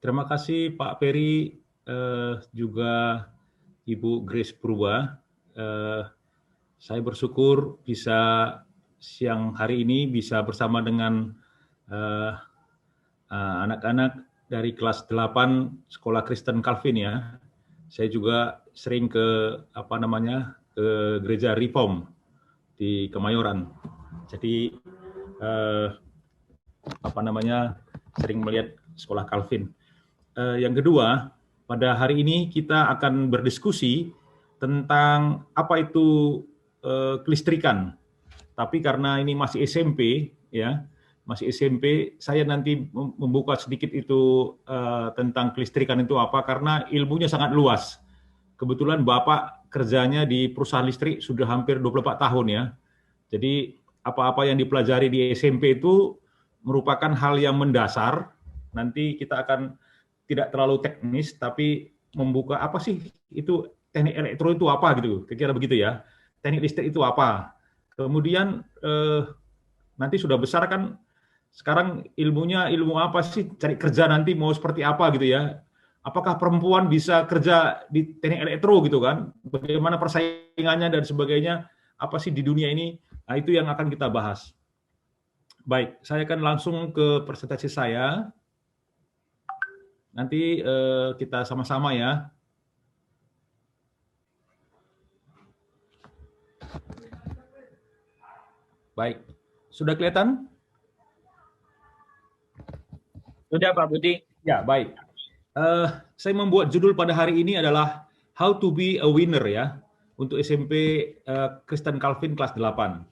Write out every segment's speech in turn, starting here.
Terima kasih Pak Peri, juga Ibu Grace Purba. Saya bersyukur bisa siang hari ini bisa bersama dengan anak-anak dari kelas 8 Sekolah Kristen Calvin ya. Saya juga sering ke gereja Reform di Kemayoran. Jadi sering melihat sekolah Calvin. Yang kedua, pada hari ini kita akan berdiskusi tentang apa itu kelistrikan. Tapi karena ini masih SMP, ya, masih SMP, saya nanti membuka sedikit itu tentang kelistrikan itu apa, karena ilmunya sangat luas. Kebetulan Bapak kerjanya di perusahaan listrik sudah hampir 24 tahun ya. Jadi apa-apa yang dipelajari di SMP itu merupakan hal yang mendasar. Nanti kita akan tidak terlalu teknis, tapi membuka apa sih itu teknik elektro itu apa gitu, kira-kira begitu ya. Teknik listrik itu apa. Kemudian nanti sudah besar kan, sekarang ilmunya ilmu apa sih, cari kerja nanti mau seperti apa gitu ya. Apakah perempuan bisa kerja di teknik elektro gitu kan, bagaimana persaingannya dan sebagainya, apa sih di dunia ini. Nah, itu yang akan kita bahas. Baik, saya akan langsung ke presentasi saya. Nanti kita sama-sama ya. Baik, sudah kelihatan? Sudah Pak Budi. Ya, baik. Saya membuat judul pada hari ini adalah How to be a Winner ya, untuk SMP Kristen Calvin kelas 8.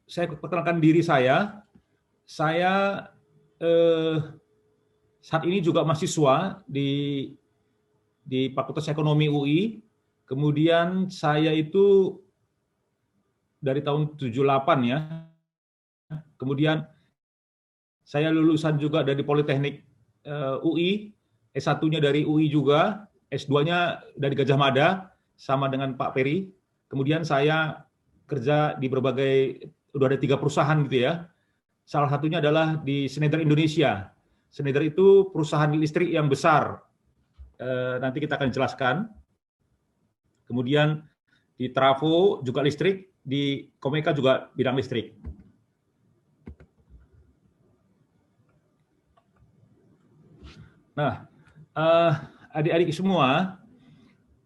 Saya perkenalkan diri saya. Saya saat ini juga mahasiswa di Fakultas Ekonomi UI. Kemudian saya itu dari tahun 78 ya. Kemudian saya lulusan juga dari Politeknik UI, S1-nya dari UI juga, S2-nya dari Gajah Mada sama dengan Pak Peri. Kemudian saya kerja di berbagai, udah ada 3 perusahaan gitu ya. Salah satunya adalah di Schneider Indonesia. Schneider itu perusahaan listrik yang besar. Nanti kita akan jelaskan. Kemudian di Trafo juga listrik, di Komeka juga bidang listrik. Nah, adik-adik semua,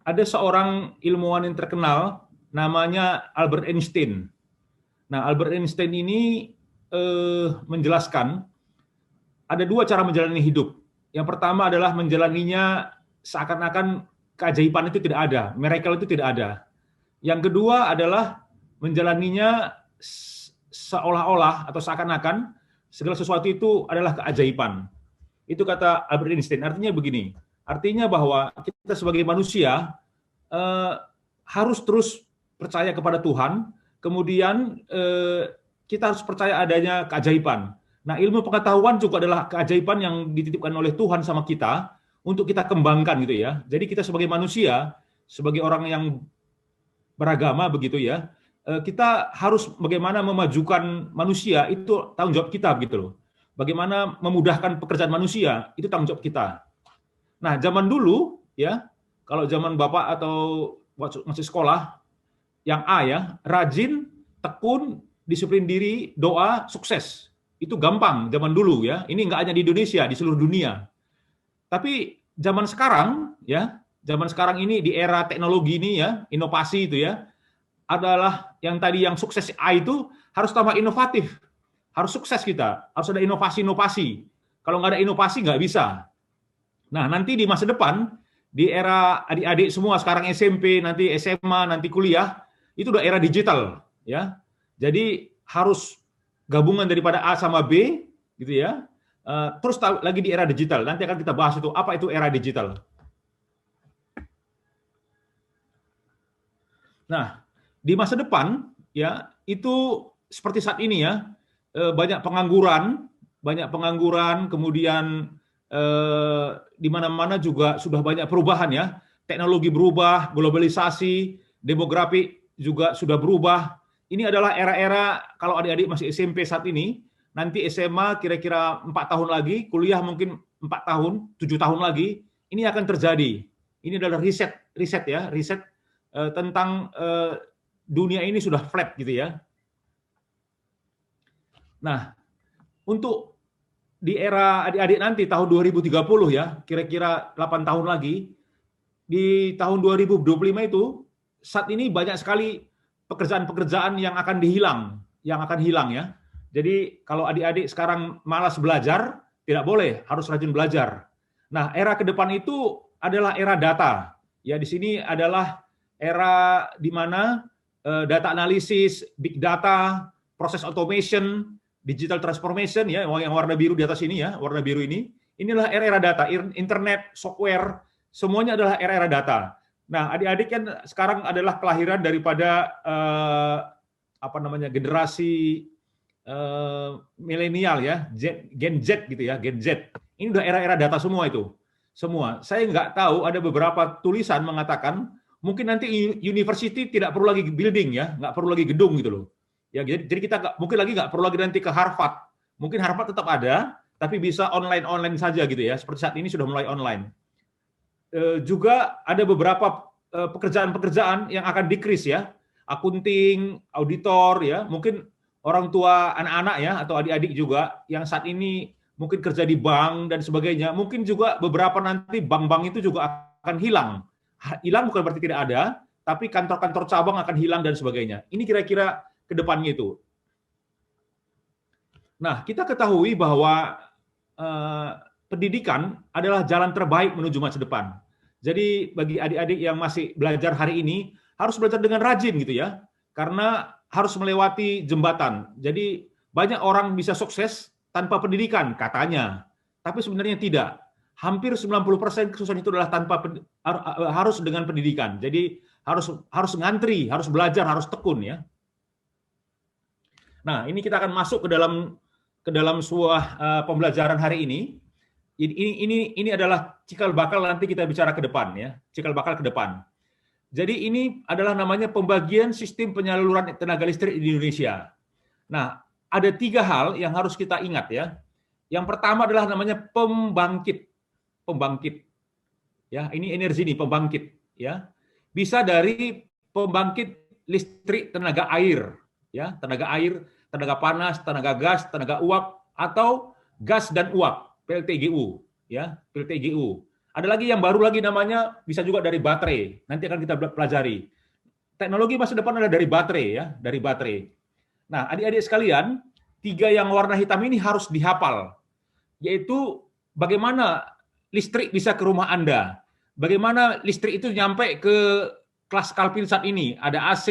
ada seorang ilmuwan yang terkenal namanya Albert Einstein. Nah, Albert Einstein ini menjelaskan ada 2 cara menjalani hidup. Yang pertama adalah menjalaninya seakan-akan keajaiban itu tidak ada, miracle itu tidak ada. Yang kedua adalah menjalaninya seolah-olah atau seakan-akan segala sesuatu itu adalah keajaiban. Itu kata Albert Einstein. Artinya begini, artinya bahwa kita sebagai manusia harus terus percaya kepada Tuhan, kemudian kita harus percaya adanya keajaiban. Nah, ilmu pengetahuan juga adalah keajaiban yang dititipkan oleh Tuhan sama kita untuk kita kembangkan gitu ya. Jadi kita sebagai manusia, sebagai orang yang beragama begitu ya, kita harus bagaimana memajukan manusia, itu tanggung jawab kita gitu loh. Bagaimana memudahkan pekerjaan manusia, itu tanggung jawab kita. Nah, zaman dulu ya, kalau zaman Bapak atau waktu masih sekolah, yang A ya, rajin, tekun, disiplin diri, doa, sukses. Itu gampang zaman dulu ya. Ini nggak hanya di Indonesia, di seluruh dunia. Tapi zaman sekarang ya, zaman sekarang ini di era teknologi ini ya, inovasi itu ya, adalah yang tadi yang sukses A itu harus tambah inovatif. Harus sukses kita, harus ada inovasi-inovasi. Kalau nggak ada inovasi nggak bisa. Nah, nanti di masa depan, di era adik-adik semua sekarang SMP, nanti SMA, nanti kuliah, itu udah era digital ya. Jadi harus gabungan daripada A sama B gitu ya. Terus lagi di era digital. Nanti akan kita bahas itu apa itu era digital. Nah, di masa depan ya, itu seperti saat ini ya, banyak pengangguran, kemudian di mana-mana juga sudah banyak perubahan ya. Teknologi berubah, globalisasi, demografi juga sudah berubah. ini adalah era-era kalau adik-adik masih SMP saat ini, nanti SMA kira-kira 4 tahun lagi, kuliah mungkin 4 tahun, 7 tahun lagi, ini akan terjadi. Ini adalah riset ya, riset tentang dunia ini sudah flat gitu ya. Nah, untuk di era adik-adik nanti tahun 2030 ya, kira-kira 8 tahun lagi, di tahun 2025 itu saat ini banyak sekali pekerjaan-pekerjaan yang akan hilang ya. Jadi kalau adik-adik sekarang malas belajar, tidak boleh, harus rajin belajar. Nah, era ke depan itu adalah era data. Ya, di sini adalah era di mana data analisis, big data, proses automation, digital transformation ya, yang warna biru di atas ini ya, warna biru ini. Inilah era-era data, internet, software, semuanya adalah era-era data. Nah, adik-adik kan sekarang adalah kelahiran daripada generasi milenial ya, Gen Z gitu ya, Gen Z. Ini udah era-era data semua itu. Semua. Saya nggak tahu, ada beberapa tulisan mengatakan mungkin nanti university tidak perlu lagi building ya, nggak perlu lagi gedung gitu loh. Ya, jadi kita mungkin nggak perlu lagi nanti ke Harvard. Mungkin Harvard tetap ada, tapi bisa online saja gitu ya. Seperti saat ini sudah mulai online. Juga ada beberapa pekerjaan-pekerjaan yang akan decrease ya, akunting, auditor ya, mungkin orang tua anak-anak ya atau adik-adik juga yang saat ini mungkin kerja di bank dan sebagainya, mungkin juga beberapa nanti bank-bank itu juga akan hilang. Hilang bukan berarti tidak ada, tapi kantor-kantor cabang akan hilang dan sebagainya. Ini kira-kira ke depannya itu. Nah, kita ketahui bahwa pendidikan adalah jalan terbaik menuju masa depan. Jadi bagi adik-adik yang masih belajar hari ini, harus belajar dengan rajin gitu ya. Karena harus melewati jembatan. Jadi banyak orang bisa sukses tanpa pendidikan katanya. Tapi sebenarnya tidak. Hampir 90% kesuksesan itu adalah harus dengan pendidikan. Jadi harus ngantri, harus belajar, harus tekun ya. Nah, ini kita akan masuk ke dalam sebuah pembelajaran hari ini. Ini adalah cikal bakal nanti kita bicara ke depan ya, cikal bakal ke depan. Jadi ini adalah namanya pembagian sistem penyaluran tenaga listrik di Indonesia. Nah, ada 3 hal yang harus kita ingat ya. Yang pertama adalah namanya pembangkit. Ya, ini energi nih, pembangkit ya. Bisa dari pembangkit listrik tenaga air ya, tenaga air, tenaga panas, tenaga gas, tenaga uap atau gas dan uap. PLTGU ya, PLTGU. Ada lagi yang baru lagi namanya bisa juga dari baterai. Nanti akan kita pelajari. Teknologi masa depan adalah dari baterai ya, dari baterai. Nah, adik-adik sekalian, 3 yang warna hitam ini harus dihafal. Yaitu bagaimana listrik bisa ke rumah Anda. Bagaimana listrik itu nyampe ke kelas Kalpin saat ini. Ada AC,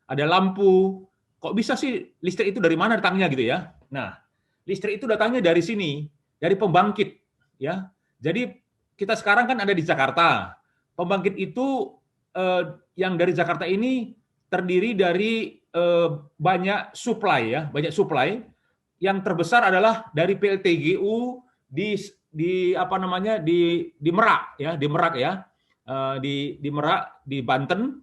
ada lampu. Kok bisa sih listrik itu dari mana datangnya gitu ya? Nah, listrik itu datangnya dari sini. Dari pembangkit ya. Jadi kita sekarang kan ada di Jakarta. Pembangkit itu yang dari Jakarta ini terdiri dari banyak supply ya, banyak supply. Yang terbesar adalah dari PLTGU di Merak ya, di Merak ya. Di Merak di Banten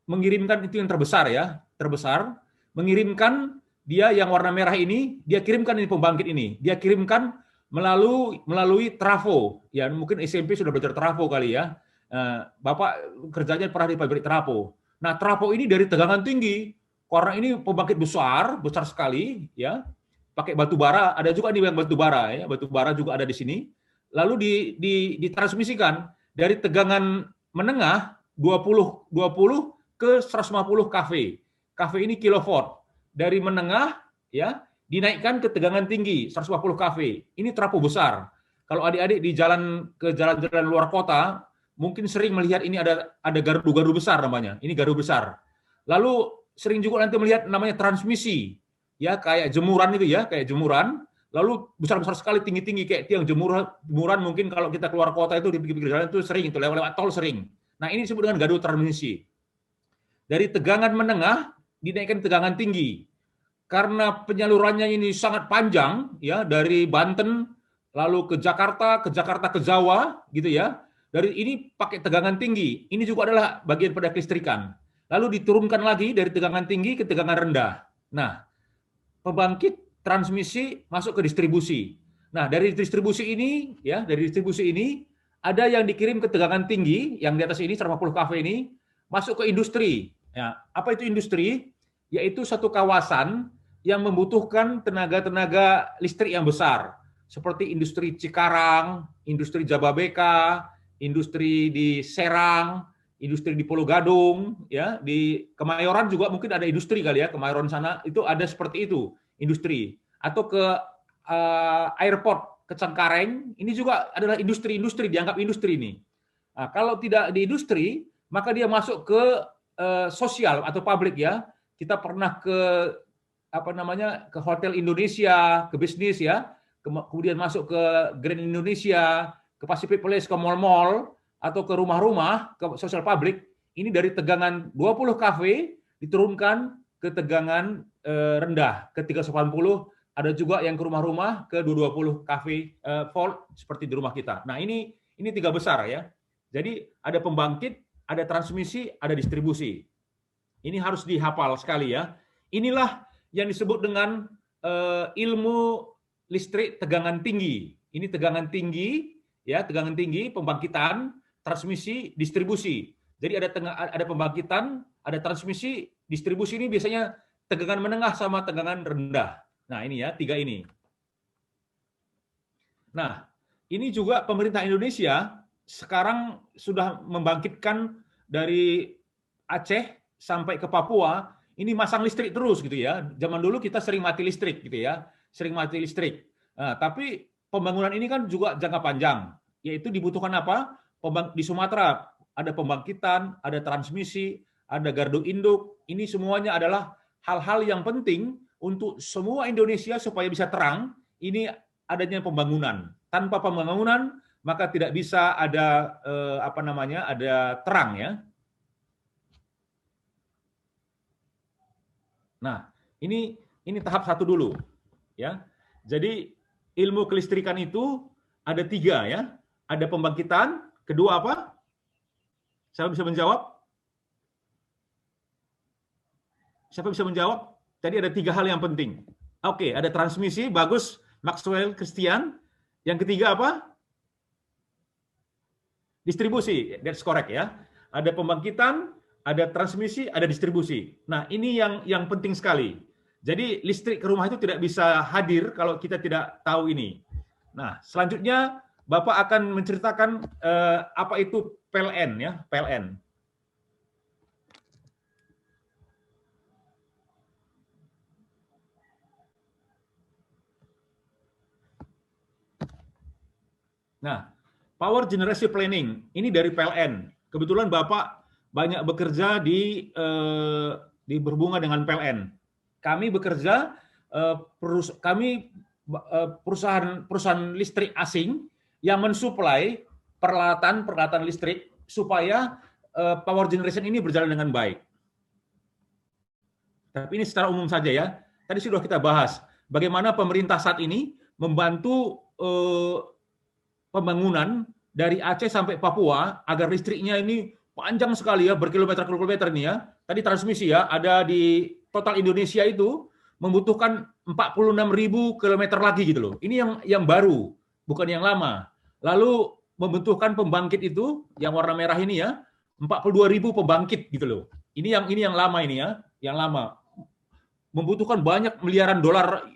mengirimkan itu yang terbesar ya, terbesar mengirimkan dia yang warna merah ini, dia kirimkan ini pembangkit ini. Dia kirimkan melalui trafo. Ya, mungkin SMP sudah belajar trafo kali ya. Bapak kerjanya pernah di pabrik trafo. Nah, trafo ini dari tegangan tinggi. Karena ini pembangkit besar sekali ya. Pakai batu bara, ada juga nih yang batu bara ya. Batu bara juga ada di sini. Lalu ditransmisikan dari tegangan menengah 20 ke 150 kV. kV ini kilovolt. Dari menengah ya dinaikkan ke tegangan tinggi 150 kV. Ini trafo besar. Kalau adik-adik di jalan-jalan luar kota, mungkin sering melihat ini ada gardu-gardu besar namanya. Ini gardu besar. Lalu sering juga nanti melihat namanya transmisi. Ya, kayak jemuran itu ya, kayak jemuran. Lalu besar-besar sekali, tinggi-tinggi kayak tiang jemuran mungkin kalau kita keluar kota itu di pinggir jalan itu sering itu lewat tol sering. Nah, ini disebut dengan gardu transmisi. Dari tegangan menengah dinaikkan tegangan tinggi. Karena penyalurannya ini sangat panjang ya, dari Banten lalu ke Jakarta ke Jawa gitu ya. Dari ini pakai tegangan tinggi. Ini juga adalah bagian pada kelistrikan. lalu diturunkan lagi dari tegangan tinggi ke tegangan rendah. Nah, pembangkit transmisi masuk ke distribusi. Nah, dari distribusi ini ada yang dikirim ke tegangan tinggi yang di atas ini 150 kV ini masuk ke industri. Ya, apa itu industri? Yaitu satu kawasan yang membutuhkan tenaga-tenaga listrik yang besar, seperti industri Cikarang, industri Jababeka, industri di Serang, industri di Pulau Gadung, ya, di Kemayoran juga mungkin ada industri kali ya, Kemayoran sana itu ada seperti itu, industri. Atau ke airport ke Cengkareng, ini juga adalah industri-industri, dianggap industri ini. Nah, kalau tidak di industri, maka dia masuk ke sosial atau publik ya. Kita pernah ke ke Hotel Indonesia, ke bisnis ya, kemudian masuk ke Grand Indonesia, ke Pacific Place, ke mall-mall, atau ke rumah-rumah, ke sosial publik, ini dari tegangan 20 kV diturunkan ke tegangan rendah, ke 380, ada juga yang ke rumah-rumah ke 220 kV volt seperti di rumah kita. Nah, ini tiga besar ya. Jadi ada pembangkit, ada transmisi, ada distribusi. Ini harus dihafal sekali ya. Inilah yang disebut dengan ilmu listrik tegangan tinggi. Ini tegangan tinggi, ya, tegangan tinggi, pembangkitan, transmisi, distribusi. Jadi ada pembangkitan, ada transmisi, distribusi ini biasanya tegangan menengah sama tegangan rendah. Nah, ini ya, tiga ini. Nah, ini juga pemerintah Indonesia sekarang sudah membangkitkan dari Aceh sampai ke Papua, ini masang listrik terus gitu ya. Zaman dulu kita sering mati listrik gitu ya, sering mati listrik. Nah, tapi pembangunan ini kan juga jangka panjang, yaitu dibutuhkan apa? Di Sumatera ada pembangkitan, ada transmisi, ada gardu induk. Ini semuanya adalah hal-hal yang penting untuk semua Indonesia supaya bisa terang. Ini adanya pembangunan. Tanpa pembangunan maka tidak bisa ada ada terang ya. Nah, ini tahap satu dulu, ya. Jadi ilmu kelistrikan itu ada tiga ya. Ada pembangkitan, kedua apa? Siapa bisa menjawab? Siapa bisa menjawab? Tadi ada tiga hal yang penting. Oke, ada transmisi, bagus, Maxwell Christian. Yang ketiga apa? Distribusi, that's correct ya. Ada pembangkitan, ada transmisi, ada distribusi. Nah, ini yang penting sekali. Jadi listrik ke rumah itu tidak bisa hadir kalau kita tidak tahu ini. Nah, selanjutnya Bapak akan menceritakan apa itu PLN ya, PLN. Nah, Power Generation Planning ini dari PLN. Kebetulan Bapak banyak bekerja di berhubungan dengan PLN. Kami bekerja perusahaan listrik asing yang mensuplai peralatan listrik supaya power generation ini berjalan dengan baik. Tapi ini secara umum saja ya. Tadi sudah kita bahas bagaimana pemerintah saat ini membantu pembangunan dari Aceh sampai Papua agar listriknya ini panjang sekali ya, berkilometer-kilometer ini ya. Tadi transmisi ya, ada di total Indonesia itu membutuhkan 46.000 kilometer lagi gitu loh. Ini yang baru, bukan yang lama. Lalu membutuhkan pembangkit itu yang warna merah ini ya, 42.000 pembangkit gitu loh. Ini yang lama ini ya, yang lama. Membutuhkan banyak miliaran dolar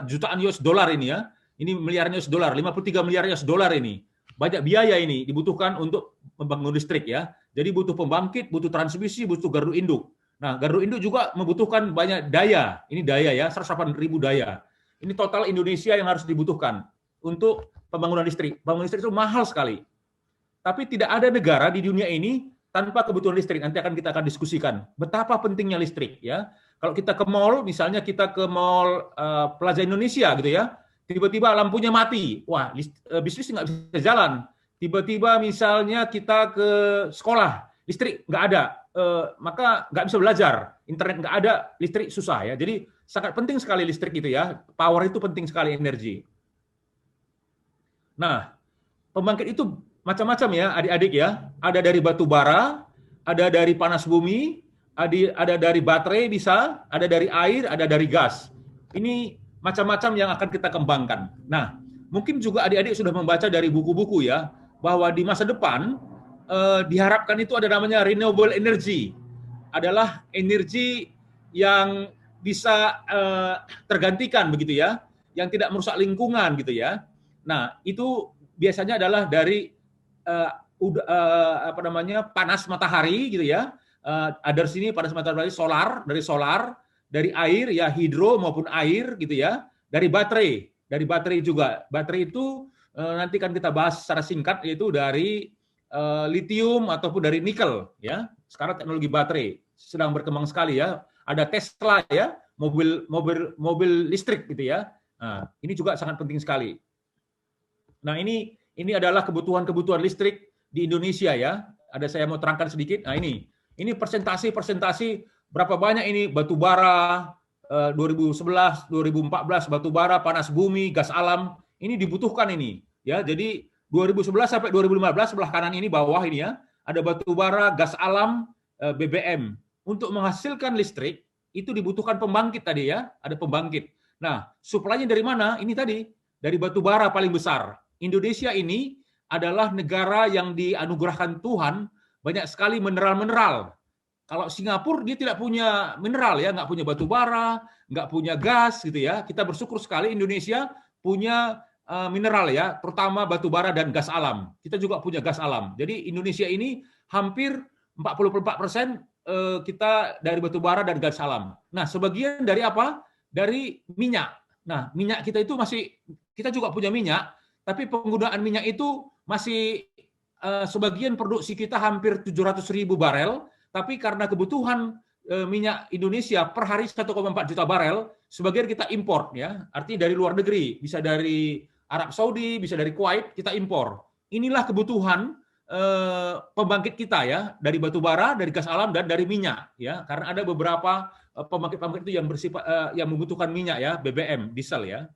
jutaan US dollar ini ya. Ini miliaran US dollar, 53 miliar US dollar ini. Banyak biaya ini dibutuhkan untuk membangun listrik ya. Jadi butuh pembangkit, butuh transmisi, butuh gardu induk. Nah, gardu induk juga membutuhkan banyak daya. Ini daya ya, 108.000 daya. Ini total Indonesia yang harus dibutuhkan untuk pembangunan listrik. Pembangunan listrik itu mahal sekali. Tapi tidak ada negara di dunia ini tanpa kebutuhan listrik. Nanti kita akan diskusikan betapa pentingnya listrik ya. Kalau kita ke mall, misalnya kita ke mall Plaza Indonesia gitu ya, tiba-tiba lampunya mati, wah bisnis nggak bisa jalan. Tiba-tiba misalnya kita ke sekolah, listrik nggak ada, maka nggak bisa belajar. Internet nggak ada, listrik susah ya. Jadi sangat penting sekali listrik itu ya. Power itu penting sekali, energi. Nah, pembangkit itu macam-macam ya, adik-adik ya. Ada dari batu bara, ada dari panas bumi, ada dari baterai bisa, ada dari air, ada dari gas. Ini macam-macam yang akan kita kembangkan. Nah, mungkin juga adik-adik sudah membaca dari buku-buku ya, bahwa di masa depan diharapkan itu ada namanya renewable energy. Adalah energi yang bisa tergantikan begitu ya, yang tidak merusak lingkungan gitu ya. Nah, itu biasanya adalah dari panas matahari gitu ya. Ada di sini panas matahari dari solar, dari air ya hidro maupun air gitu ya, dari baterai juga. Baterai itu nanti kan kita bahas secara singkat, yaitu dari litium ataupun dari nikel ya. Sekarang teknologi baterai sedang berkembang sekali ya. Ada Tesla ya, mobil listrik gitu ya. Nah, ini juga sangat penting sekali. Nah, ini adalah kebutuhan listrik di Indonesia ya. Ada saya mau terangkan sedikit. Nah, ini persentase berapa banyak ini batu bara 2011, 2014 batu bara, panas bumi, gas alam, ini dibutuhkan ini ya. Jadi 2011 sampai 2015 sebelah kanan ini bawah ini ya, ada batu bara, gas alam, BBM. Untuk menghasilkan listrik itu dibutuhkan pembangkit tadi ya, ada pembangkit. Nah, suplainya dari mana? Ini tadi dari batu bara paling besar. Indonesia ini adalah negara yang dianugerahkan Tuhan banyak sekali mineral-mineral. Kalau Singapura dia tidak punya mineral ya, nggak punya batu bara, nggak punya gas gitu ya. Kita bersyukur sekali Indonesia punya mineral ya, terutama batu bara dan gas alam. Kita juga punya gas alam. Jadi Indonesia ini hampir 44% kita dari batu bara dan gas alam. Nah, sebagian dari apa? Dari minyak. Nah, minyak kita itu kita juga punya minyak, tapi penggunaan minyak itu masih sebagian produksi kita hampir 700.000 barel, tapi karena kebutuhan minyak Indonesia per hari 1,4 juta barel, sebagian kita impor ya, artinya dari luar negeri, bisa dari Arab Saudi, bisa dari Kuwait, kita impor. Inilah kebutuhan pembangkit kita ya, dari batu bara, dari gas alam dan dari minyak ya, karena ada beberapa pembangkit itu yang bersifat yang membutuhkan minyak ya, BBM, diesel ya.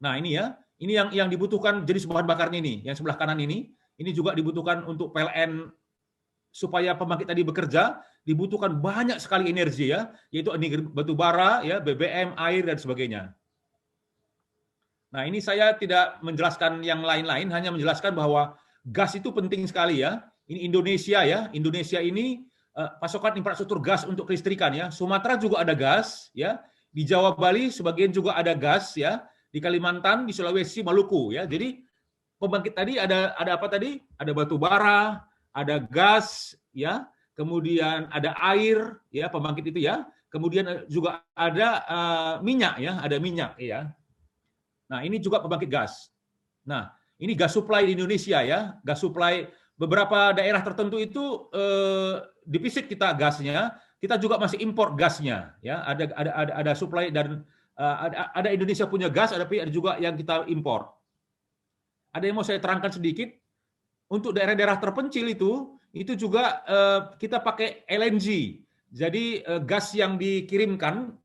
Nah, ini ya, ini yang dibutuhkan jenis bahan bakarnya ini, yang sebelah kanan ini juga dibutuhkan untuk PLN supaya pembangkit tadi bekerja, dibutuhkan banyak sekali energi ya, yaitu batu bara ya, BBM, air dan sebagainya. Nah, ini saya tidak menjelaskan yang lain-lain, hanya menjelaskan bahwa gas itu penting sekali ya. Ini Indonesia ya. Indonesia ini pasokan infrastruktur gas untuk kelistrikan ya. Sumatera juga ada gas ya. Di Jawa Bali sebagian juga ada gas ya. Di Kalimantan, di Sulawesi, Maluku ya. Jadi pembangkit tadi ada apa tadi? Ada batu bara, ada gas ya. Kemudian ada air ya, pembangkit itu ya. Kemudian juga ada minyak ya, ada minyak ya. Nah, ini juga pembangkit gas. Nah, ini gas supply di Indonesia ya, gas supply beberapa daerah tertentu itu defisit kita gasnya, kita juga masih impor gasnya ya. Ada supply dan ada Indonesia punya gas, ada juga yang kita impor. Ada yang mau saya terangkan sedikit, untuk daerah-daerah terpencil itu juga kita pakai LNG. Jadi gas yang dikirimkan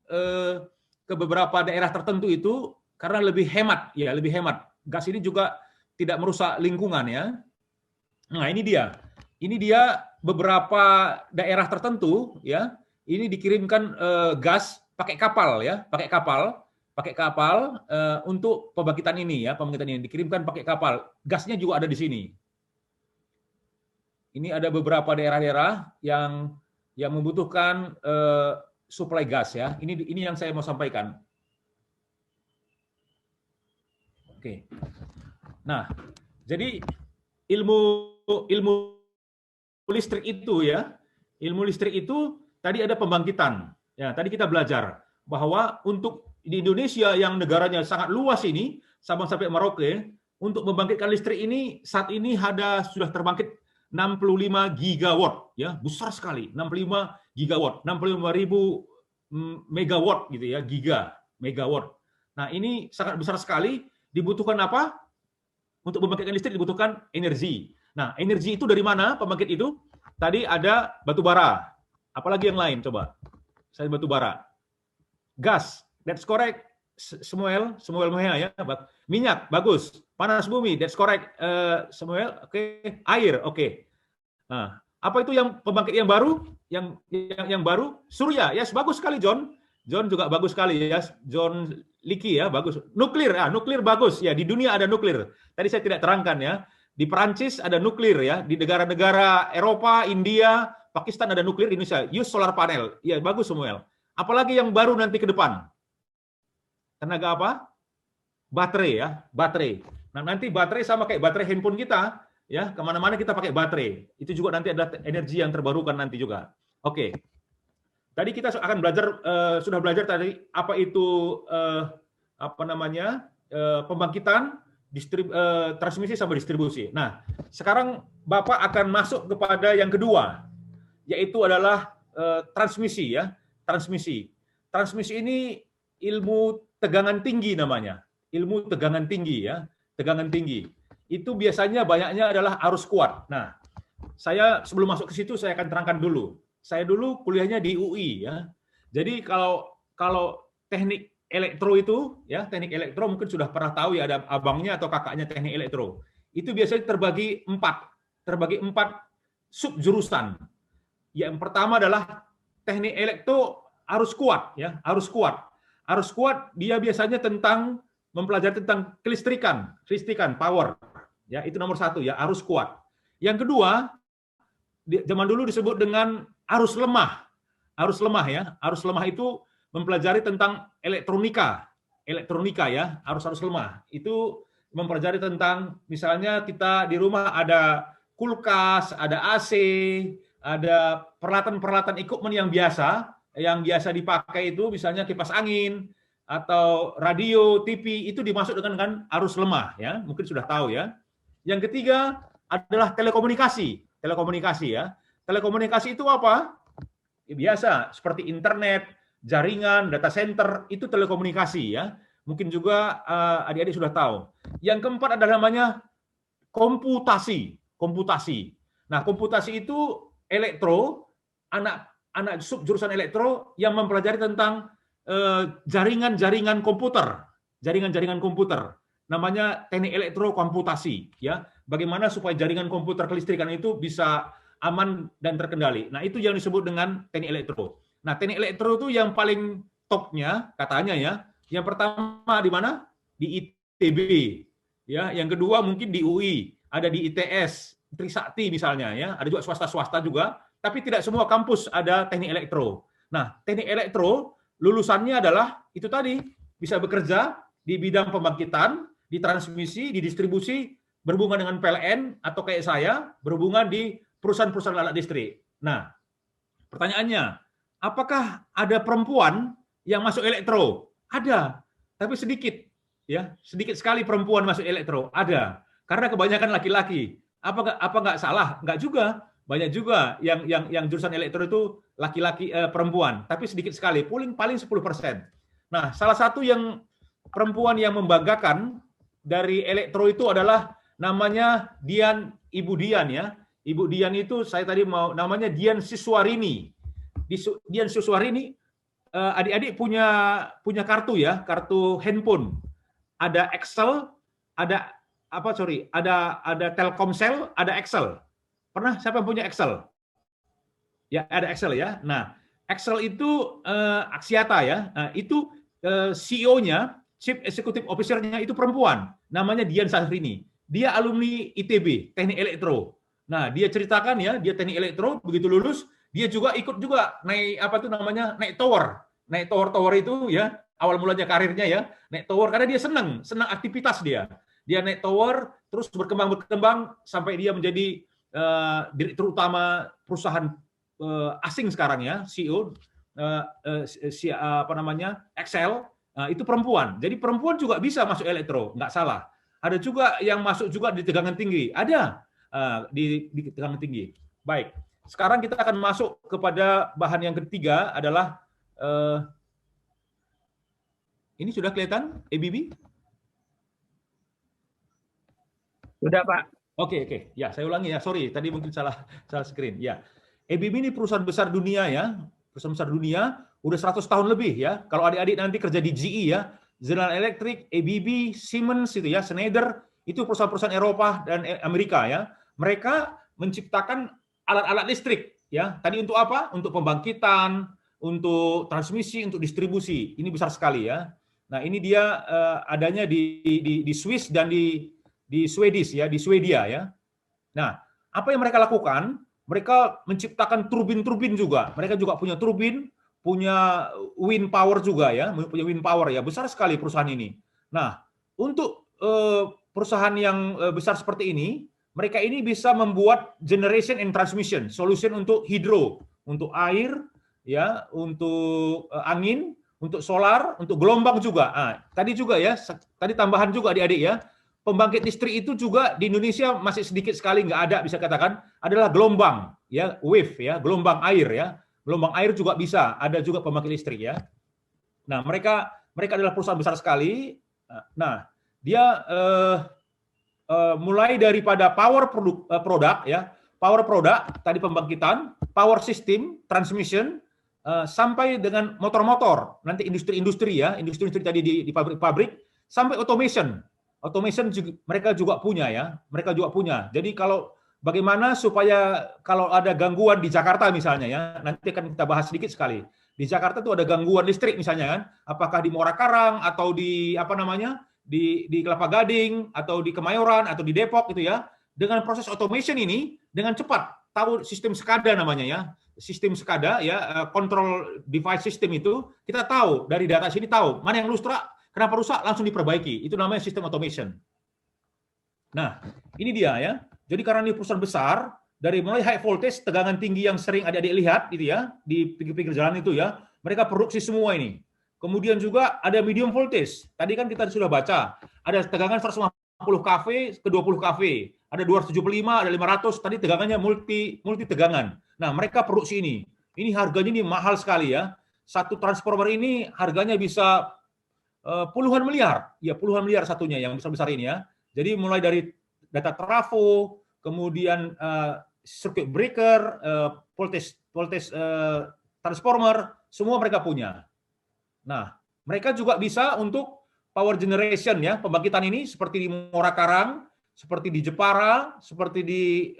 ke beberapa daerah tertentu itu karena lebih hemat ya, lebih hemat. Gas ini juga tidak merusak lingkungan ya. Nah, ini dia beberapa daerah tertentu ya. Ini dikirimkan gas pakai kapal ya, pakai kapal untuk pembangkitan ini ya, pembangkitan ini dikirimkan pakai kapal. Gasnya juga ada di sini. Ini ada beberapa daerah-daerah yang membutuhkan suplai gas ya. Ini yang saya mau sampaikan. Oke. Nah, jadi ilmu listrik itu ya, ilmu listrik itu tadi ada pembangkitan. Ya, tadi kita belajar bahwa untuk di Indonesia yang negaranya sangat luas ini, Sabang sampai Merauke, untuk membangkitkan listrik ini saat ini sudah terbangkit 65 gigawatt ya, besar sekali, 65 gigawatt, 65.000 megawatt gitu ya, megawatt. Nah, ini sangat besar sekali. Dibutuhkan apa? Untuk membangkitkan listrik dibutuhkan energi. Nah, energi itu dari mana pembangkit itu? Tadi ada batu bara. Apalagi yang lain coba? Saya batu bara. Gas, that's correct. Samuel Muhea ya. Minyak, bagus. Panas bumi, that's correct. Samuel, oke. Air, oke. Nah, Apa itu yang pembangkit yang baru? Yang baru surya. Ya, yes, bagus sekali John. John juga bagus sekali ya. John Leakey ya, bagus. Nuklir, nuklir bagus ya. Di dunia ada nuklir. Tadi saya tidak terangkan ya. Di Perancis ada nuklir ya. Di negara-negara Eropa, India, Pakistan ada nuklir. Di Indonesia use solar panel. Ya, bagus Samuel. Apalagi yang baru nanti ke depan. Tenaga apa? Baterai ya, baterai. Nah, nanti baterai sama kayak baterai handphone kita, ya, kemana-mana kita pakai baterai. Itu juga nanti ada energi yang terbarukan nanti juga. Oke. Tadi kita akan belajar, sudah belajar tadi apa itu pembangkitan, transmisi sama distribusi. Nah, sekarang Bapak akan masuk kepada yang kedua, yaitu adalah transmisi ya, transmisi. Transmisi ini ilmu tegangan tinggi namanya. Ilmu tegangan tinggi ya, tegangan tinggi. Itu biasanya banyaknya adalah arus kuat. Nah, saya sebelum masuk ke situ saya akan terangkan dulu. Saya dulu kuliahnya di UI ya. Jadi kalau teknik elektro itu ya, teknik elektro mungkin sudah pernah tahu ya, ada abangnya atau kakaknya teknik elektro. Itu biasanya terbagi empat sub jurusan. Yang pertama adalah teknik elektro arus kuat ya, arus kuat. Arus kuat dia biasanya tentang mempelajari tentang kelistrikan, power. Ya, itu nomor satu ya, arus kuat. Yang kedua, zaman dulu disebut dengan arus lemah. Arus lemah ya, arus lemah itu mempelajari tentang elektronika ya, arus lemah. Itu mempelajari tentang misalnya kita di rumah ada kulkas, ada AC, ada peralatan-peralatan equipment yang biasa dipakai itu misalnya kipas angin atau radio, TV, itu dimasuk dengan arus lemah ya, mungkin sudah tahu ya. Yang ketiga adalah telekomunikasi ya. Telekomunikasi itu apa? Biasa seperti internet, jaringan, data center, itu telekomunikasi ya. Mungkin juga adik-adik sudah tahu. Yang keempat adalah namanya komputasi. Nah, komputasi itu elektro, anak sub jurusan elektro yang mempelajari tentang jaringan-jaringan komputer, namanya teknik elektrokomputasi ya. Bagaimana supaya jaringan komputer kelistrikan itu bisa aman dan terkendali. Nah, itu yang disebut dengan teknik elektro. Nah, teknik elektro itu yang paling topnya katanya ya. Yang pertama di mana? Di ITB ya. Yang kedua mungkin di UI, ada di ITS, Trisakti misalnya ya. Ada juga swasta juga, tapi tidak semua kampus ada teknik elektro. Nah, teknik elektro lulusannya adalah itu tadi, bisa bekerja di bidang pembangkitan, di transmisi, di distribusi, berhubungan dengan PLN, atau kayak saya, berhubungan di perusahaan-perusahaan alat listrik. Nah, pertanyaannya, apakah ada perempuan yang masuk elektro? Ada, tapi sedikit. Ya, sedikit sekali perempuan masuk elektro. Ada, karena kebanyakan laki-laki. Apa nggak salah? Nggak juga. Banyak juga yang jurusan elektro itu laki-laki perempuan, tapi sedikit sekali, paling 10%. Nah, salah satu yang perempuan yang membanggakan dari elektro itu adalah namanya Ibu Dian ya. Ibu Dian itu saya tadi namanya Dian Siswarini. Dian Siswarini, adik-adik punya kartu ya, kartu handphone. Ada Excel, ada Telkomsel, ada Excel. Pernah siapa yang punya Excel? Ya, ada Excel ya. Nah, Excel itu Axiata ya. Nah, itu CEO-nya, Chief Executive Officer-nya itu perempuan. Namanya Dian Sahrini. Dia alumni ITB, Teknik Elektro. Nah, dia ceritakan ya, dia Teknik Elektro, begitu lulus, dia juga ikut juga naik tower. Naik tower itu ya, awal mulanya karirnya ya, naik tower karena dia senang aktivitas dia. Dia naik tower, terus berkembang sampai dia menjadi direktur utama perusahaan asing sekarang ya, CEO Excel, itu perempuan. Jadi perempuan juga bisa masuk elektro, nggak salah. Ada juga yang masuk juga di tegangan tinggi, ada di tegangan tinggi. Baik, sekarang kita akan masuk kepada bahan yang ketiga adalah ini sudah kelihatan ABB? Sudah, Pak. Oke. Ya, saya ulangi ya. Sorry, tadi mungkin salah screen. Ya. ABB ini perusahaan besar dunia ya. Perusahaan besar dunia, udah 100 tahun lebih ya. Kalau adik-adik nanti kerja di GE ya, General Electric, ABB, Siemens itu ya, Schneider, itu perusahaan-perusahaan Eropa dan Amerika ya. Mereka menciptakan alat-alat listrik ya. Tadi untuk apa? Untuk pembangkitan, untuk transmisi, untuk distribusi. Ini besar sekali ya. Nah, ini dia adanya di Swiss dan di Swedish ya, di Swedia ya. Nah, apa yang mereka lakukan? Mereka menciptakan turbin-turbin juga. Mereka juga punya turbin, punya wind power juga ya, punya wind power ya. Besar sekali perusahaan ini. Nah, untuk perusahaan yang besar seperti ini, mereka ini bisa membuat generation and transmission, solution untuk hidro, untuk air, ya, untuk angin, untuk solar, untuk gelombang juga. Nah, tadi juga ya, tadi tambahan juga adik-adik ya. Pembangkit listrik itu juga di Indonesia masih sedikit sekali, nggak ada, bisa katakan adalah gelombang ya, wave ya, gelombang air ya. Gelombang air juga bisa, ada juga pembangkit listrik ya. Nah, mereka adalah perusahaan besar sekali. Nah, dia mulai daripada power produk ya, power product tadi pembangkitan, power system, transmission, sampai dengan motor-motor, nanti industri-industri ya, industri-industri tadi di pabrik-pabrik, sampai automation. Automation juga, mereka juga punya ya, mereka juga punya. Jadi kalau bagaimana supaya kalau ada gangguan di Jakarta misalnya ya, nanti akan kita bahas sedikit sekali. Di Jakarta itu ada gangguan listrik misalnya kan, apakah di Muara Karang atau di apa namanya, di Kelapa Gading atau di Kemayoran atau di Depok gitu ya. Dengan proses automation ini dengan cepat tahu sistem SCADA namanya ya. Sistem SCADA ya, control device system itu kita tahu dari data sini tahu mana yang rusak, kenapa rusak langsung diperbaiki. Itu namanya sistem automation. Nah, ini dia ya. Jadi karena ini perusahaan besar, dari mulai high voltage, tegangan tinggi yang sering adik-adik lihat gitu ya, di pinggir-pinggir jalan itu ya, mereka produksi semua ini. Kemudian juga ada medium voltage. Tadi kan kita sudah baca, ada tegangan 150 kV ke 20 kV, ada 275, ada 500, tadi tegangannya multi tegangan. Nah, mereka produksi ini. Ini harganya ini mahal sekali ya. Satu transformer ini harganya bisa puluhan miliar. Ya, puluhan miliar satunya yang besar-besar ini ya. Jadi mulai dari data trafo, kemudian circuit breaker, voltage transformer, semua mereka punya. Nah, mereka juga bisa untuk power generation ya, pembangkitan ini seperti di Muara Karang, seperti di Jepara, seperti di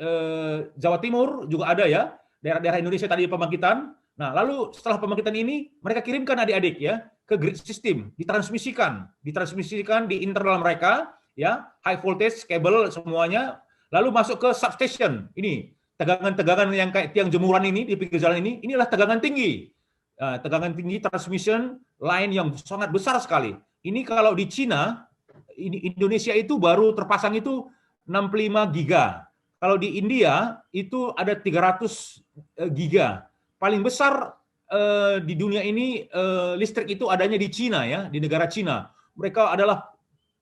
Jawa Timur juga ada ya, daerah-daerah Indonesia tadi pembangkitan. Nah, lalu setelah pembangkitan ini mereka kirimkan adik-adik ya ke grid system, ditransmisikan di internal mereka ya, high voltage kabel semuanya, lalu masuk ke substation. Ini tegangan-tegangan yang kayak tiang jemuran ini di pinggir jalan ini, inilah tegangan tinggi. Tegangan tinggi transmission line yang sangat besar sekali. Ini kalau di Cina, Indonesia itu baru terpasang itu 65 giga. Kalau di India itu ada 300 giga. Paling besar di dunia ini listrik itu adanya di Cina ya, di negara Cina. Mereka adalah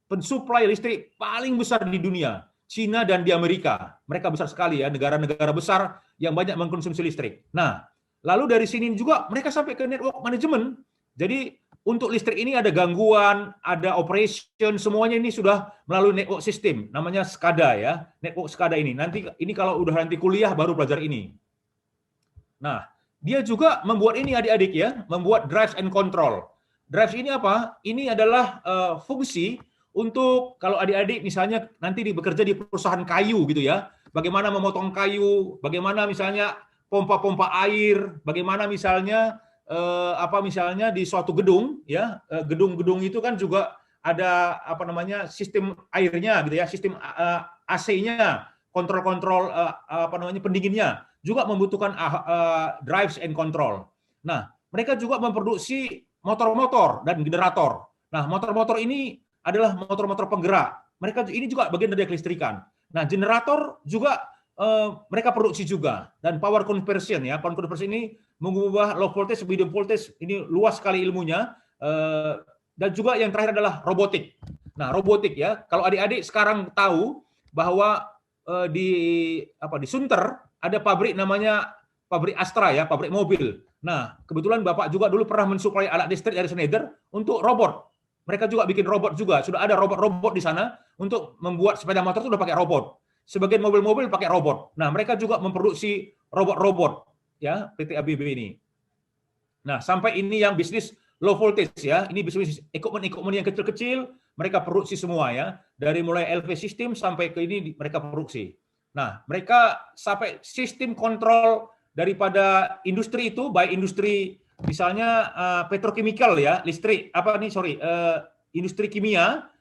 pensuplai listrik paling besar di dunia. Cina dan di Amerika. Mereka besar sekali ya, negara-negara besar yang banyak mengkonsumsi listrik. Nah, lalu dari sini juga mereka sampai ke network management. Jadi untuk listrik ini ada gangguan, ada operation, semuanya ini sudah melalui network system. Namanya SCADA ya, network SCADA ini. Nanti ini kalau udah nanti kuliah baru belajar ini. Nah, dia juga membuat ini adik-adik ya, membuat drives and control. Drives ini apa? Ini adalah fungsi untuk kalau adik-adik misalnya nanti bekerja di perusahaan kayu gitu ya, bagaimana memotong kayu, bagaimana misalnya pompa-pompa air, bagaimana misalnya misalnya di suatu gedung ya, gedung-gedung itu kan juga ada apa namanya sistem airnya gitu ya, sistem AC-nya, kontrol-kontrol pendinginnya juga membutuhkan drives and control. Nah, mereka juga memproduksi motor-motor dan generator. Nah, motor-motor ini adalah motor-motor penggerak. Mereka ini juga bagian dari kelistrikan. Nah, generator juga mereka produksi juga, dan power conversion ya. Power conversion ini mengubah low voltage, medium voltage, ini luas sekali ilmunya. Dan juga yang terakhir adalah robotik. Nah, robotik ya. Kalau adik-adik sekarang tahu bahwa di Sunter ada pabrik namanya pabrik Astra ya, pabrik mobil. Nah, kebetulan Bapak juga dulu pernah mensuplai alat listrik dari Schneider untuk robot. Mereka juga bikin robot juga. Sudah ada robot-robot di sana untuk membuat sepeda motor itu sudah pakai robot. Sebagian mobil-mobil pakai robot. Nah, mereka juga memproduksi robot-robot ya, PT ABB ini. Nah, sampai ini yang bisnis low voltage ya. Ini bisnis equipment yang kecil-kecil, mereka produksi semua ya. Dari mulai LV system sampai ke ini mereka produksi. Nah, mereka sampai sistem kontrol daripada industri itu, baik industri misalnya petrokimikal ya, listrik apa nih sorry, industri kimia,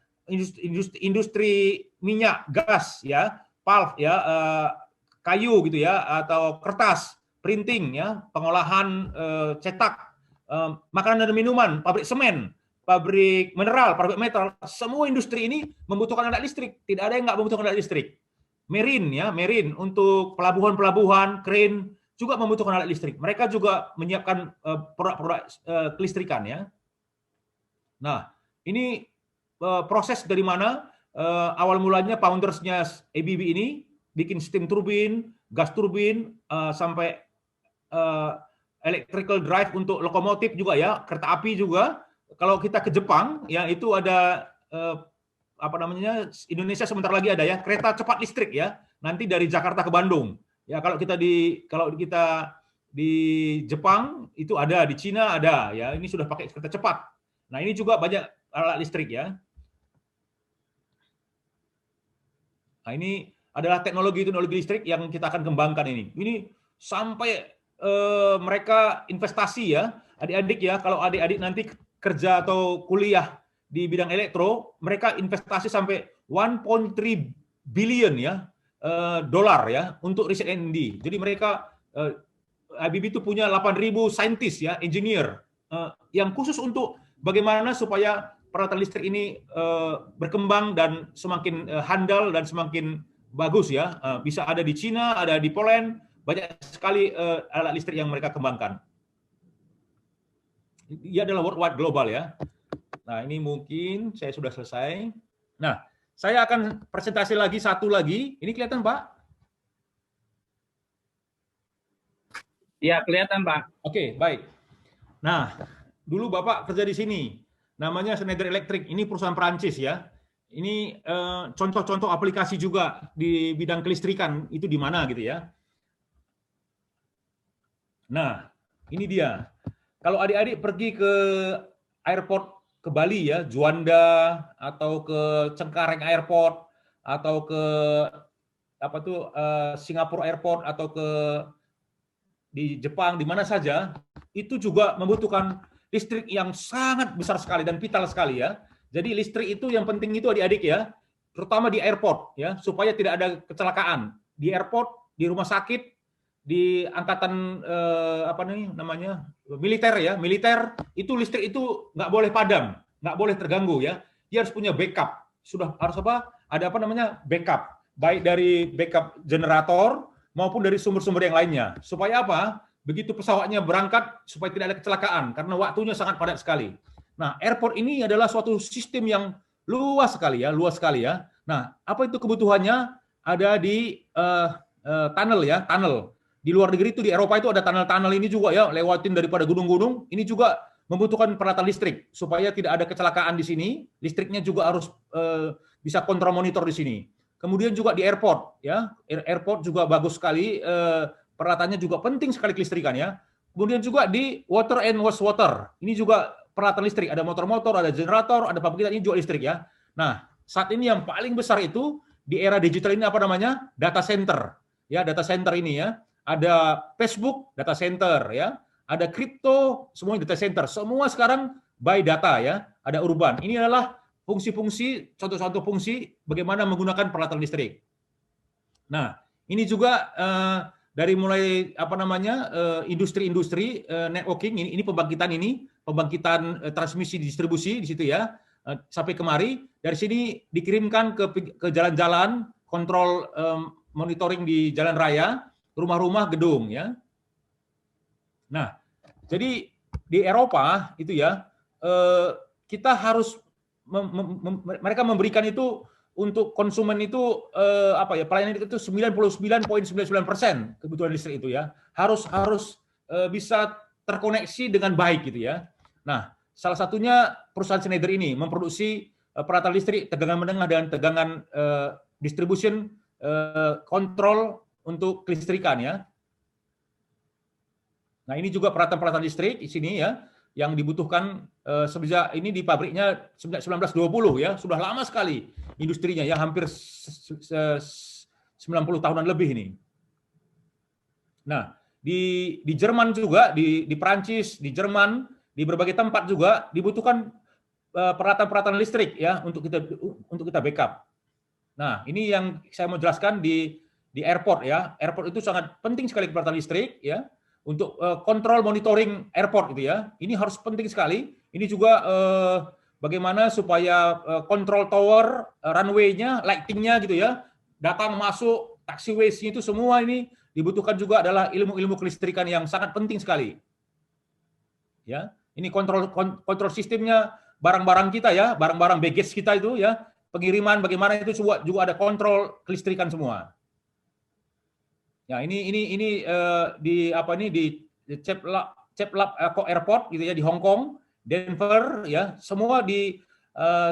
industri minyak, gas ya, pulp ya, kayu gitu ya, atau kertas, printing ya, pengolahan cetak, makanan dan minuman, pabrik semen, pabrik mineral, pabrik metal, semua industri ini membutuhkan alat listrik. Tidak ada yang nggak membutuhkan alat listrik. Marine ya, marine untuk pelabuhan-pelabuhan, crane juga membutuhkan alat listrik. Mereka juga menyiapkan produk-produk kelistrikan ya. Nah, ini proses dari mana awal mulanya foundersnya ABB ini bikin steam turbin, gas turbin, sampai electrical drive untuk lokomotif juga ya, kereta api juga. Kalau kita ke Jepang ya itu ada apa namanya, Indonesia sebentar lagi ada ya, kereta cepat listrik ya, nanti dari Jakarta ke Bandung. Ya kalau kita di Jepang itu ada, di Cina ada ya, ini sudah pakai kereta cepat. Nah, ini juga banyak alat listrik ya. Nah, ini adalah teknologi listrik yang kita akan kembangkan ini. Ini sampai mereka investasi ya, adik-adik ya, kalau adik-adik nanti kerja atau kuliah di bidang elektro, mereka investasi sampai 1.3 billion ya dolar ya untuk riset R&D. Jadi mereka ABB itu punya 8.000 saintis ya, engineer yang khusus untuk bagaimana supaya peralatan listrik ini berkembang dan semakin handal dan semakin bagus ya. Bisa ada di Cina, ada di Poland, banyak sekali alat listrik yang mereka kembangkan. Ia adalah worldwide global ya. Nah, ini mungkin saya sudah selesai. Nah, saya akan presentasi lagi satu lagi. Ini kelihatan, Pak? Ya, kelihatan, Pak. Oke, baik. Nah, dulu Bapak kerja di sini. Namanya Schneider Electric. Ini perusahaan Perancis ya. Ini contoh-contoh aplikasi juga di bidang kelistrikan. Itu di mana gitu ya. Nah, ini dia. Kalau adik-adik pergi ke airport ke Bali ya, Juanda atau ke Cengkareng Airport atau ke apa tuh Singapura Airport atau ke di Jepang di mana saja, itu juga membutuhkan listrik yang sangat besar sekali dan vital sekali ya. Jadi listrik itu yang penting itu adik-adik ya, terutama di airport ya, supaya tidak ada kecelakaan di airport, di rumah sakit, di angkatan apa nih namanya militer ya, militer itu listrik itu nggak boleh padam, nggak boleh terganggu ya. Dia harus punya backup. Sudah harus apa? Ada apa namanya backup, baik dari backup generator maupun dari sumber-sumber yang lainnya. Supaya apa? Begitu pesawatnya berangkat supaya tidak ada kecelakaan karena waktunya sangat padat sekali. Nah, airport ini adalah suatu sistem yang luas sekali ya. Nah, apa itu kebutuhannya? Ada di tunnel ya, tunnel. Di luar negeri itu di Eropa itu ada tunnel-tunnel ini juga ya, lewatin daripada gunung-gunung. Ini juga membutuhkan peralatan listrik supaya tidak ada kecelakaan di sini. Listriknya juga harus bisa kontra-monitor di sini. Kemudian juga di airport ya, airport juga bagus sekali, peralatannya juga penting sekali kelistrikan ya. Kemudian juga di water and wastewater. Ini juga peralatan listrik, ada motor-motor, ada generator, ada pabrik ini juga listrik ya. Nah, saat ini yang paling besar itu di era digital ini apa namanya? Data center. Ya, data center ini ya. Ada Facebook, data center ya. Ada kripto, semuanya data center. Semua sekarang by data ya. Ada urban. Ini adalah fungsi-fungsi, contoh-contoh fungsi bagaimana menggunakan peralatan listrik. Nah, ini juga dari mulai apa namanya industri-industri networking ini pembangkitan transmisi distribusi di situ ya sampai kemari. Dari sini dikirimkan ke jalan-jalan, kontrol monitoring di jalan raya, rumah-rumah, gedung ya. Nah, jadi di Eropa itu ya kita harus mereka memberikan itu untuk konsumen itu apa ya, pelayanan itu 99.99% kebutuhan listrik itu ya harus bisa terkoneksi dengan baik gitu ya. Nah, salah satunya perusahaan Schneider ini memproduksi peralatan listrik tegangan menengah dan tegangan distribution kontrol untuk kelistrikan ya. Nah, ini juga peralatan-peralatan listrik di sini ya yang dibutuhkan sejak ini di pabriknya 1920 ya, sudah lama sekali industrinya ya, hampir 90 tahunan lebih ini. Nah, di Jerman juga, di Prancis, di Jerman, di berbagai tempat juga dibutuhkan peralatan-peralatan listrik ya untuk kita backup. Nah, ini yang saya mau jelaskan di airport ya. Airport itu sangat penting sekali peralatan listrik ya untuk kontrol monitoring airport gitu ya. Ini harus penting sekali. Ini juga bagaimana supaya kontrol tower, runway-nya, lighting-nya gitu ya, datang masuk, taxiways itu semua ini dibutuhkan juga adalah ilmu-ilmu kelistrikan yang sangat penting sekali. Ya, ini kontrol sistemnya barang-barang kita ya, barang-barang baggage kita itu ya, pengiriman bagaimana itu juga ada kontrol kelistrikan semua. Ya, ini di Cheplap Airport gitu ya di Hong Kong, Denver ya, semua di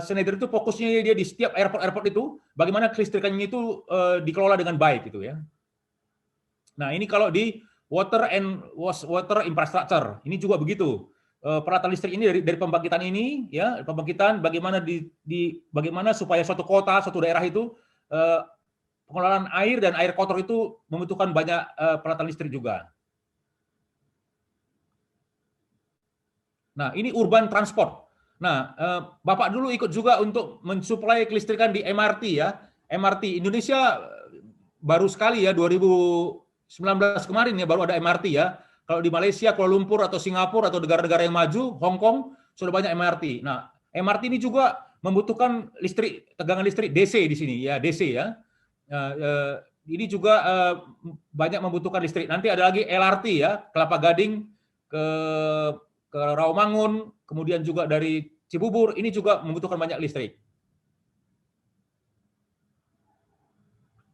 Schneider itu fokusnya dia di setiap airport itu bagaimana kelistrikannya itu dikelola dengan baik gitu ya. Nah, ini kalau di water infrastructure, ini juga begitu. Peralatan listrik ini dari pembangkitan ini ya, pembangkitan bagaimana supaya suatu kota, suatu daerah itu pengelolaan air dan air kotor itu membutuhkan banyak peralatan listrik juga. Nah, ini urban transport. Nah, Bapak dulu ikut juga untuk mensuplai kelistrikan di MRT ya. MRT Indonesia baru sekali ya 2019 kemarin ya baru ada MRT ya. Kalau di Malaysia, Kuala Lumpur atau Singapura atau negara-negara yang maju, Hong Kong sudah banyak MRT. Nah, MRT ini juga membutuhkan listrik, tegangan listrik DC di sini ya, DC ya. Ini juga banyak membutuhkan listrik. Nanti ada lagi LRT ya, Kelapa Gading ke Rawamangun, kemudian juga dari Cibubur, ini juga membutuhkan banyak listrik.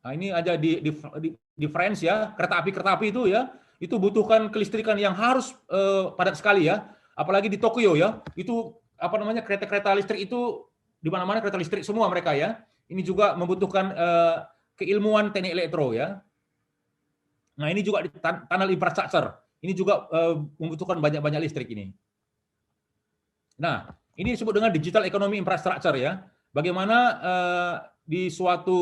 Nah, ini aja di France ya, kereta api itu ya, itu butuhkan kelistrikan yang harus padat sekali ya. Apalagi di Tokyo ya, itu kereta-kereta listrik itu di mana-mana kereta listrik semua mereka ya. Ini juga membutuhkan keilmuan teknik elektro ya. Nah, ini juga di tunnel infrastructure. Ini juga membutuhkan banyak-banyak listrik ini. Nah, ini disebut dengan digital economy infrastructure ya. Bagaimana di suatu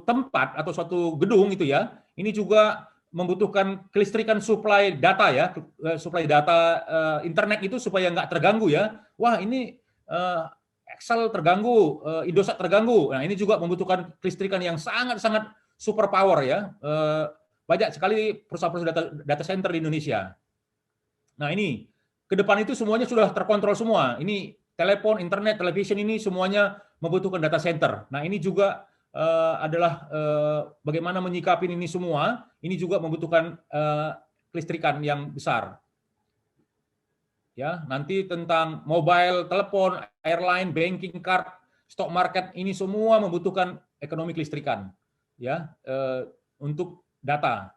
tempat atau suatu gedung itu ya, ini juga membutuhkan kelistrikan suplai data ya, suplai data internet itu supaya nggak terganggu ya. Wah, ini Excel terganggu, Indosat terganggu. Nah, ini juga membutuhkan kelistrikan yang sangat-sangat super power ya. Banyak sekali perusahaan-perusahaan data center di Indonesia. Nah, ini ke depan itu semuanya sudah terkontrol semua. Ini telepon, internet, television ini semuanya membutuhkan data center. Nah, ini juga adalah bagaimana menyikapi ini semua. Ini juga membutuhkan kelistrikan yang besar. Ya, nanti tentang mobile, telepon, airline, banking card, stock market ini semua membutuhkan ekonomi kelistrikan. Ya, untuk data.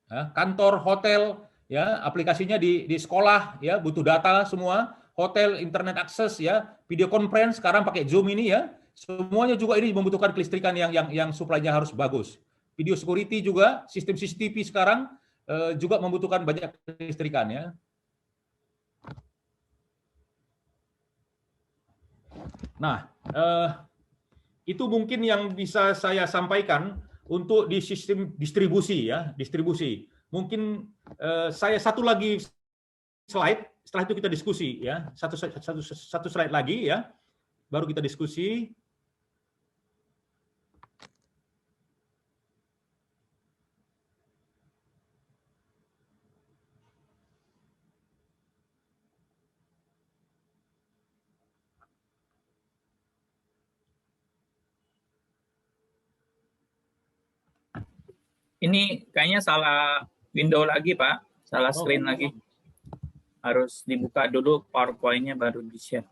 Ya, kantor, hotel, ya aplikasinya di sekolah, ya butuh data semua, hotel, internet akses, ya video conference sekarang pakai Zoom ini ya, semuanya juga ini membutuhkan kelistrikan yang suplainya harus bagus. Video security juga, sistem CCTV sekarang juga membutuhkan banyak kelistrikan ya. Nah, itu mungkin yang bisa saya sampaikan untuk di sistem distribusi ya, distribusi. Mungkin saya satu lagi slide, setelah itu kita diskusi ya. Satu slide lagi ya. Baru kita diskusi. Ini kayaknya salah window lagi, Pak. Salah screen lagi. Harus dibuka dulu PowerPoint-nya baru di-share.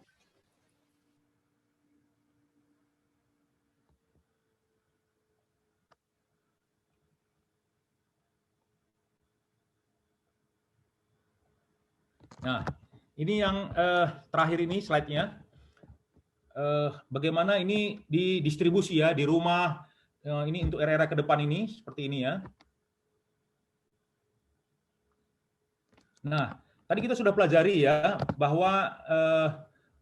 Nah, ini yang terakhir ini slide-nya. Bagaimana ini didistribusi ya di rumah, ini untuk era-era ke depan ini seperti ini ya. Nah, tadi kita sudah pelajari ya bahwa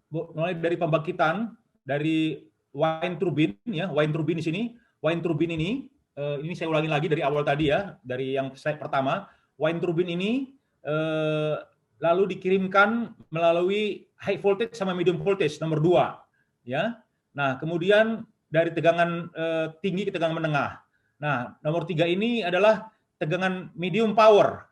mulai dari pembangkitan dari wind turbine ya, wind turbine di sini. Wind turbine ini saya ulangi lagi dari awal tadi ya, dari yang slide pertama. Wind turbine ini lalu dikirimkan melalui high voltage sama medium voltage nomor 2 ya. Nah, kemudian dari tegangan tinggi ke tegangan menengah. Nah, nomor 3 ini adalah tegangan medium power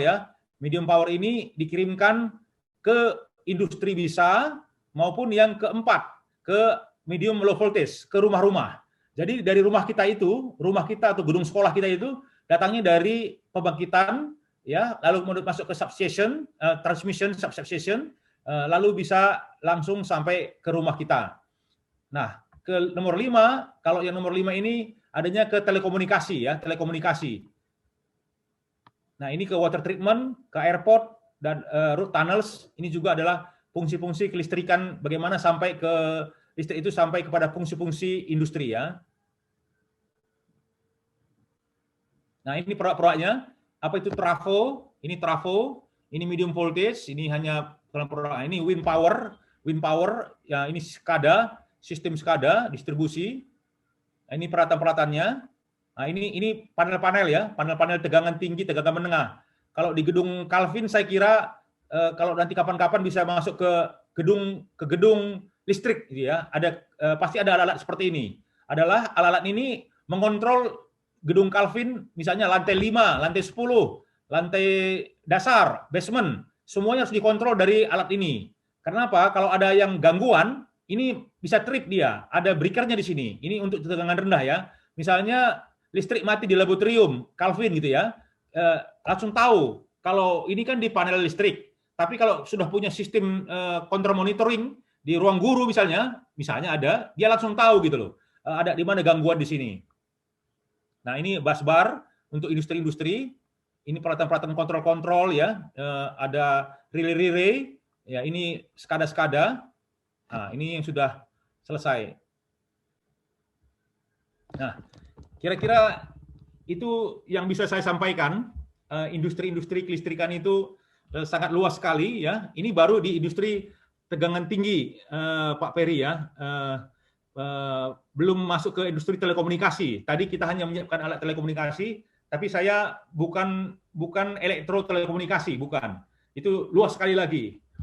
ya. Medium power ini dikirimkan ke industri bisa maupun yang keempat ke medium low voltage, ke rumah-rumah. Jadi dari rumah kita atau gedung sekolah kita itu datangnya dari pembangkitan ya, lalu masuk ke substation, transmission substation, lalu bisa langsung sampai ke rumah kita. Nah, ke nomor 5, kalau yang nomor 5 ini adanya ke telekomunikasi ya, telekomunikasi. Nah, ini ke water treatment, ke airport dan road tunnels. Ini juga adalah fungsi-fungsi kelistrikan, bagaimana sampai ke listrik itu sampai kepada fungsi-fungsi industri ya. Nah, ini produk-produknya. Apa itu trafo? Ini trafo, ini medium voltage, ini hanya produk. Ini wind power ya, ini SCADA, sistem SCADA distribusi. Nah, ini peralatan-peralatannya. Nah, ini panel-panel ya, panel-panel tegangan tinggi, tegangan menengah. Kalau di gedung Calvin saya kira kalau nanti kapan-kapan bisa masuk ke gedung listrik gitu ya. Pasti ada alat-alat seperti ini. Adalah alat-alat ini mengontrol gedung Calvin, misalnya lantai 5, lantai 10, lantai dasar, basement, semuanya harus dikontrol dari alat ini. Karena apa? Kalau ada yang gangguan, ini bisa trip dia. Ada breakernya di sini. Ini untuk tegangan rendah ya. Misalnya listrik mati di laboratorium Calvin gitu ya, langsung tahu. Kalau ini kan di panel listrik. Tapi kalau sudah punya sistem kontrol monitoring di ruang guru misalnya ada, dia langsung tahu gitu loh. Ada di mana gangguan di sini. Nah, ini busbar untuk industri-industri. Ini peralatan-peralatan kontrol-kontrol ya. Ada relay-relay. Ya, ini SCADA-SCADA. Nah, ini yang sudah selesai. Nah, kira-kira itu yang bisa saya sampaikan. Industri-industri kelistrikan itu sangat luas sekali ya. Ini baru di industri tegangan tinggi, Pak Peri ya. Belum masuk ke industri telekomunikasi. Tadi kita hanya menyiapkan alat telekomunikasi, tapi saya bukan elektro telekomunikasi, bukan. Itu luas sekali lagi.